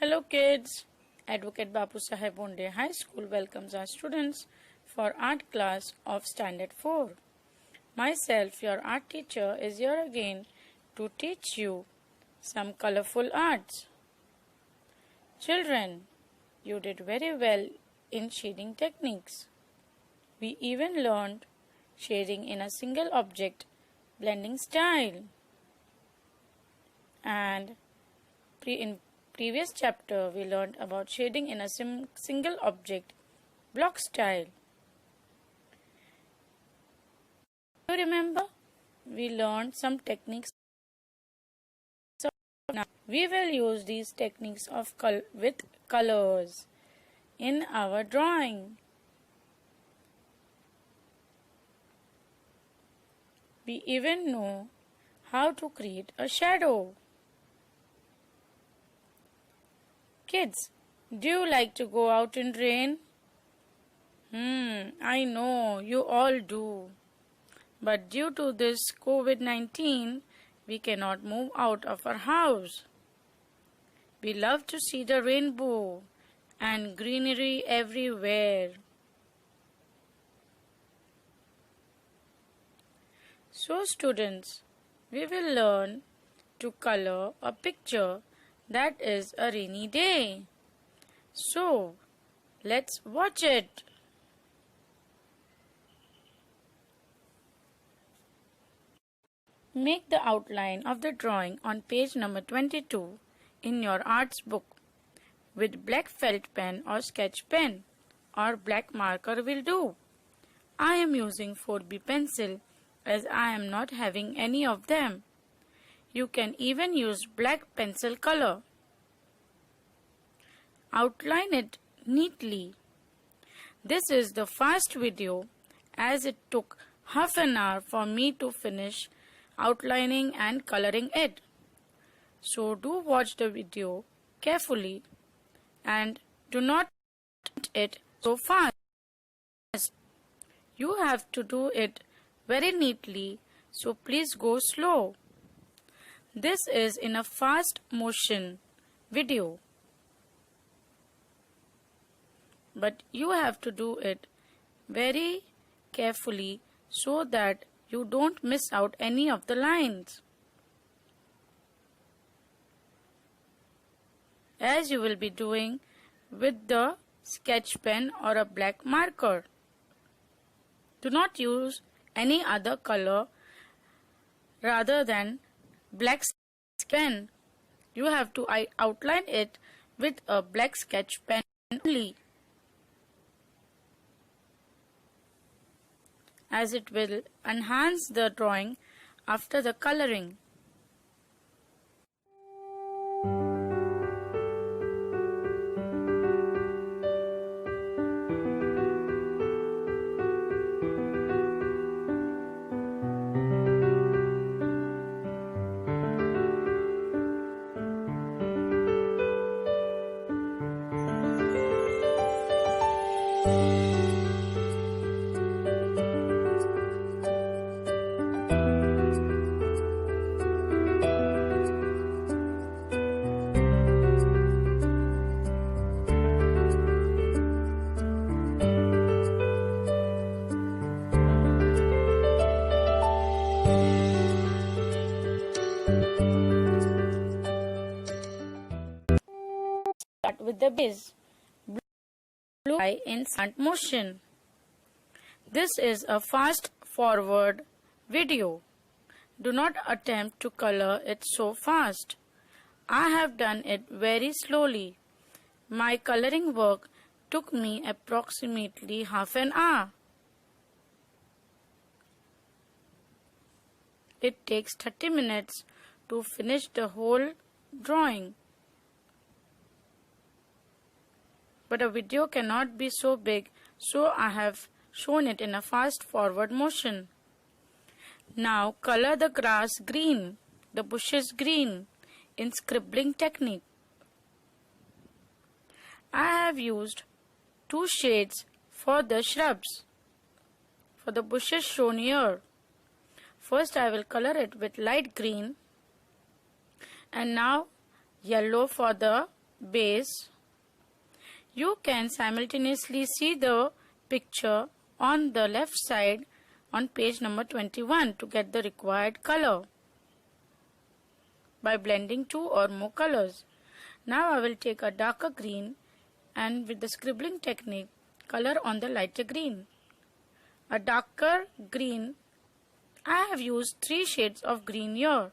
Hello kids, Advocate Bapu Saheb Bonde High School welcomes our students for art class of Standard 4. Myself, your art teacher, is here again to teach you some colorful arts. Children, you did very well in shading techniques. We even learned shading in a single object blending style. And in previous chapter we learned about shading in a single object block style. You remember? We learned some techniques. So now we will use these techniques with colors in our drawing. We even know how to create a shadow. Kids, do you like to go out in rain? I know you all do. But due to this COVID-19, we cannot move out of our house. We love to see the rainbow and greenery everywhere. So students, we will learn to color a picture that is a rainy day. So, let's watch it. Make the outline of the drawing on page number 22 in your arts book with black felt pen or sketch pen or black marker will do. I am using 4B pencil as I am not having any of them. You can even use black pencil color. Outline it neatly. This is the fast video as it took half an hour for me to finish outlining and coloring it. So do watch the video carefully and do not do it so fast. You have to do it very neatly, so please go slow. This is in a fast motion video, but you have to do it very carefully so that you don't miss out any of the lines. As you will be doing with the sketch pen or a black marker. Do not use any other color rather than black pen. You have to outline it with a black sketch pen only, as it will enhance the drawing after the coloring. Start with the base. Blue eye in front motion. This is a fast forward video. Do not attempt to color it so fast. I have done it very slowly. My coloring work took me approximately half an hour. It takes 30 minutes to finish the whole drawing. But a video cannot be so big, so I have shown it in a fast forward motion. Now color the grass green, the bushes green in scribbling technique. I have used 2 shades for the shrubs, for the bushes shown here. First I will color it with light green and now yellow for the base, you can simultaneously see the picture on the left side on page number 21 to get the required color by blending two or more colors. Now I will take a darker green and with the scribbling technique color on the lighter green. A darker green, I have used 3 shades of green here.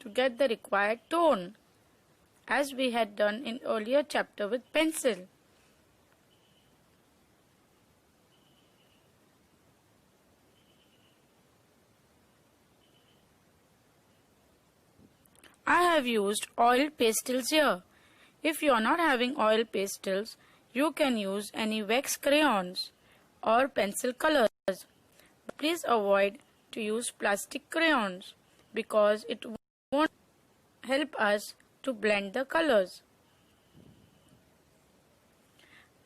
To get the required tone, as we had done in earlier chapter with pencil. I have used oil pastels here. If you are not having oil pastels, you can use any wax crayons or pencil colors. But please avoid to use plastic crayons because it won't help us to blend the colors.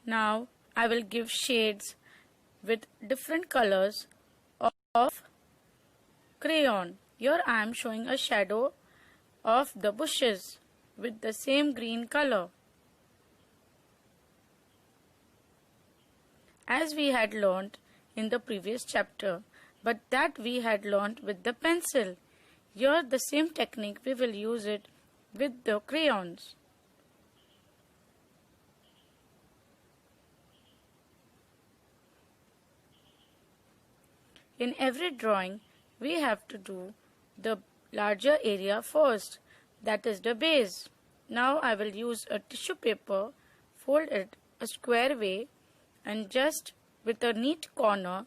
Now I will give shades with different colors of crayon. Here I am showing a shadow of the bushes with the same green color. As we had learnt in the previous chapter, but that we had learnt with the pencil. Here the same technique we will use it with the crayons. In every drawing, we have to do the larger area first, that is the base. Now I will use a tissue paper, fold it a square way and just with a neat corner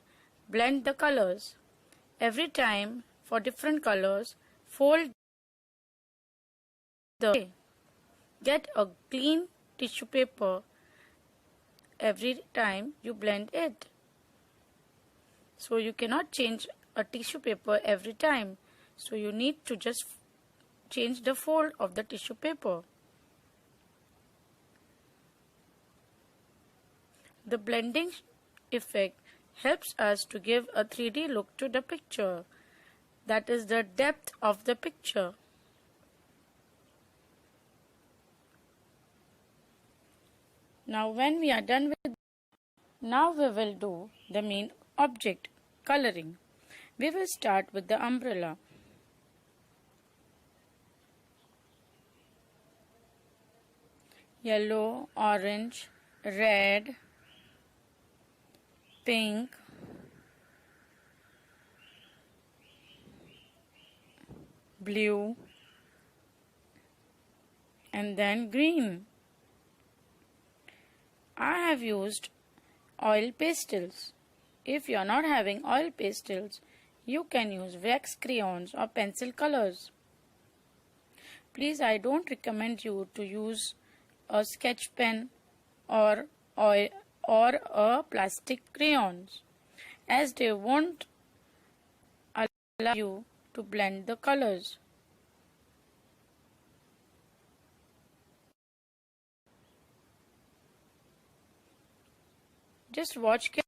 blend the colors. Every time for different colors, fold the get a clean tissue paper every time you blend it. So you cannot change a tissue paper every time. So you need to just change the fold of the tissue paper. The blending effect helps us to give a 3D look to the picture. That is the depth of the picture. Now when we are done with, now we will do the main object, coloring. We will start with the umbrella. Yellow, orange, red, pink, blue, and then green. I have used oil pastels. If you are not having oil pastels, you can use wax crayons or pencil colors. Please, I don't recommend you to use a sketch pen or oil or a plastic crayons, as they won't allow you to blend the colors. Just watch carefully.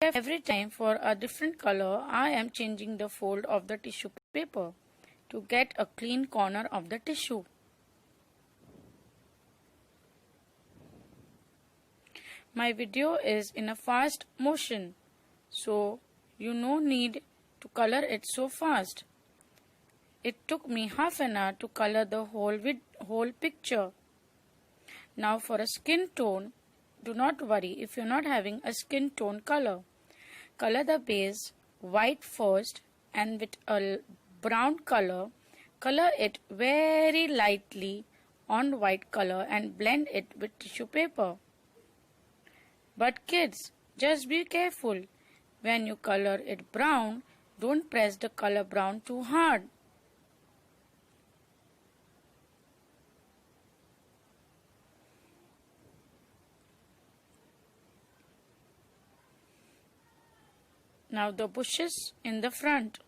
Every time for a different color, I am changing the fold of the tissue paper to get a clean corner of the tissue. My video is in a fast motion, so you no need to color it so fast. It took me half an hour to color the whole picture. Now for a skin tone, do not worry if you're not having a skin tone color. Color the base white first and with a brown color, color it very lightly on white color and blend it with tissue paper. But kids, just be careful. When you color it brown, don't press the color brown too hard. Now the bushes in the front.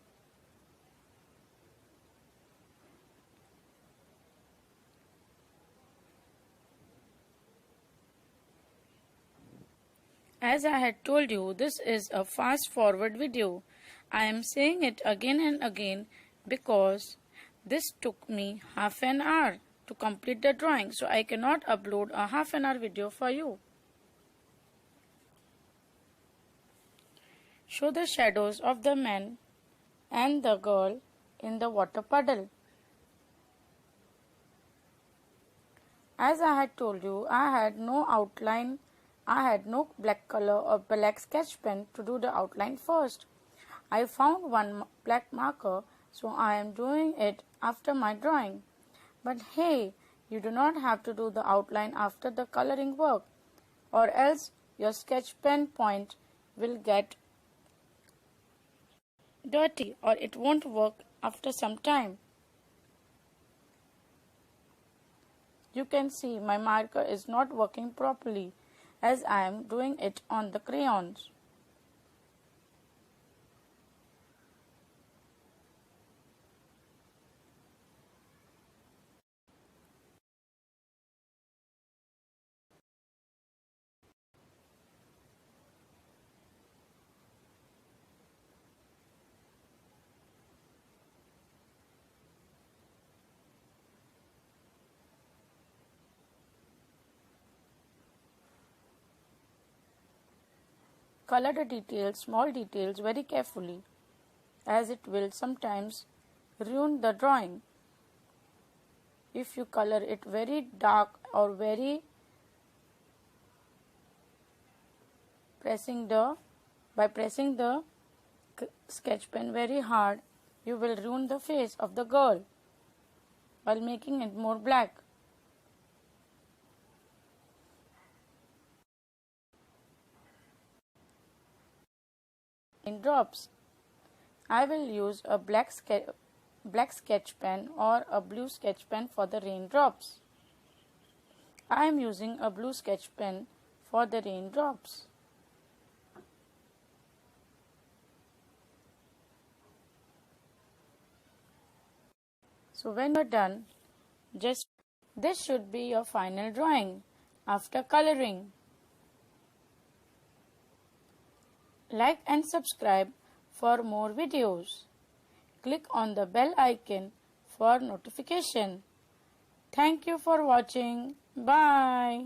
As I had told you, this is a fast forward video. I am saying it again and again because this took me half an hour to complete the drawing, so I cannot upload a half an hour video for you. Show the shadows of the man and the girl in the water puddle. As I had told you, I had no outline. I had no black color or black sketch pen to do the outline first. I found one black marker, so I am doing it after my drawing. But hey, you do not have to do the outline after the coloring work, or else your sketch pen point will get dirty or it won't work after some time. You can see my marker is not working properly as I am doing it on the crayons. Color the details, small details, very carefully, as it will sometimes ruin the drawing. If you color it very dark or by pressing the sketch pen very hard, you will ruin the face of the girl while making it more black. In drops, I will use a black sketch pen or a blue sketch pen for the raindrops. I am using a blue sketch pen for the raindrops. So when you are done, this should be your final drawing after coloring. Like and subscribe for more videos. Click on the bell icon for notification. Thank you for watching. Bye.